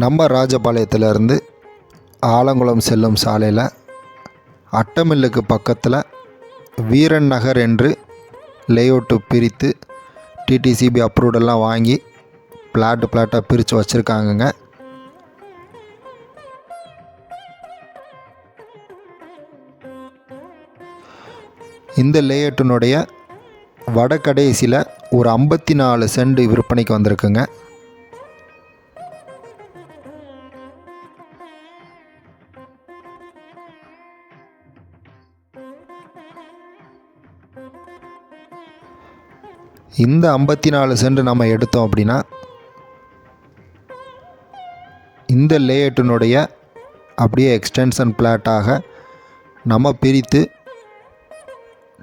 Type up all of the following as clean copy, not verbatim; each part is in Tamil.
நம்ம ராஜபாளையத்திலேருந்து ஆலங்குளம் செல்லும் சாலையில் அட்டமில்லுக்கு பக்கத்தில் வீரன் நகர் என்று லேஅவுட்டு பிரித்து டிடிசிபி அப்ரூவடெல்லாம் வாங்கி பிளாட்டாக பிரித்து வச்சுருக்காங்கங்க. இந்த லேஅவுட்டினுடைய வடகடைசியில் ஒரு 54 சென்ட் விற்பனைக்கு வந்திருக்குங்க. இந்த 54 சென்ட் நம்ம எடுத்தோம் அப்படின்னா இந்த லேஅவுட்டினுடைய அப்படியே எக்ஸ்டென்ஷன் பிளாட்டாக நம்ம பிரித்து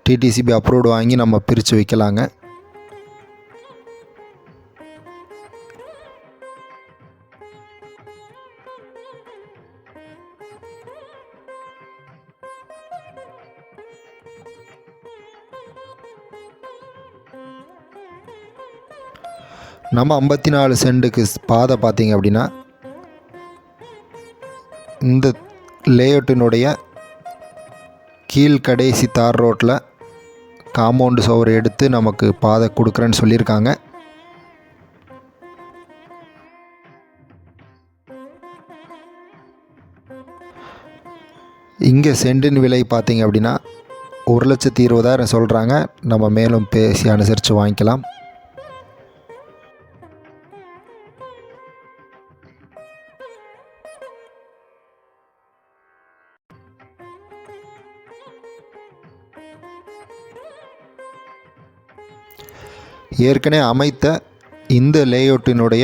டிடிசிபி அப்ரூவ்டு வாங்கி நம்ம பிரித்து வைக்கலாங்க. நம்ம 54 சென்ட்டுக்கு பாதை பார்த்திங்க அப்படின்னா இந்த லேஅவுட்டினுடைய கீழ்கடைசி தார் ரோட்டில் காம்பவுண்டு சுவர் எடுத்து நமக்கு பாதை கொடுக்குறேன்னு சொல்லியிருக்காங்க. இங்கே சென்டின் விலை பார்த்திங்க அப்படின்னா 1,20,000 சொல்கிறாங்க. நம்ம மேலும் பேசி அனுசரித்து வாங்கிக்கலாம். ஏற்கனவே அமைத்த இந்த லேஅவுட்டினுடைய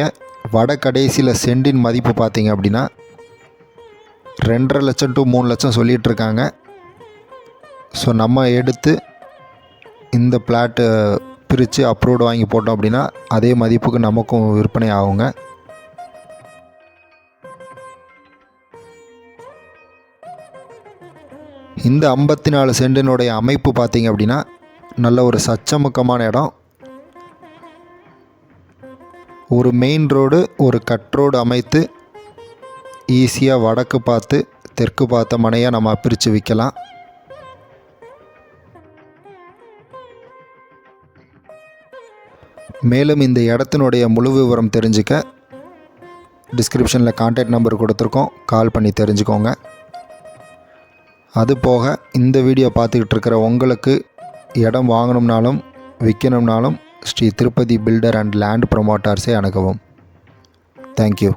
வடகடைசியில் சென்டின் மதிப்பு பார்த்திங்க அப்படின்னா 2.5 லட்சம் to 3 லட்சம் சொல்லிகிட்ருக்காங்க. ஸோ நம்ம எடுத்து இந்த பிளாட்டு பிரித்து அப்ரூவ்டு வாங்கி போட்டோம் அப்படின்னா அதே மதிப்புக்கு நமக்கும் விற்பனை ஆகுங்க. இந்த 54 சென்டினுடைய அமைப்பு பார்த்திங்க அப்படின்னா நல்ல ஒரு சச்சமுக்கமான இடம். ஒரு மெயின் ரோடு, ஒரு கட் ரோடு அமைத்து ஈஸியாக வடக்கு பார்த்து தெற்கு பார்த்த மனையாக நம்ம பிரித்து விற்கலாம். மேலும் இந்த இடத்தினுடைய முழு விவரம் தெரிஞ்சுக்க டிஸ்கிரிப்ஷனில் கான்டாக்ட் நம்பர் கொடுத்துருக்கோம், கால் பண்ணி தெரிஞ்சுக்கோங்க. அது போக இந்த வீடியோ பார்த்துக்கிட்டு இருக்கிற உங்களுக்கு இடம் வாங்கணும்னாலும் விற்கணும்னாலும் Shri Tirupati builder and land ப்ரொமோட்டர்ஸை அணுகவும். தேங்க்யூ.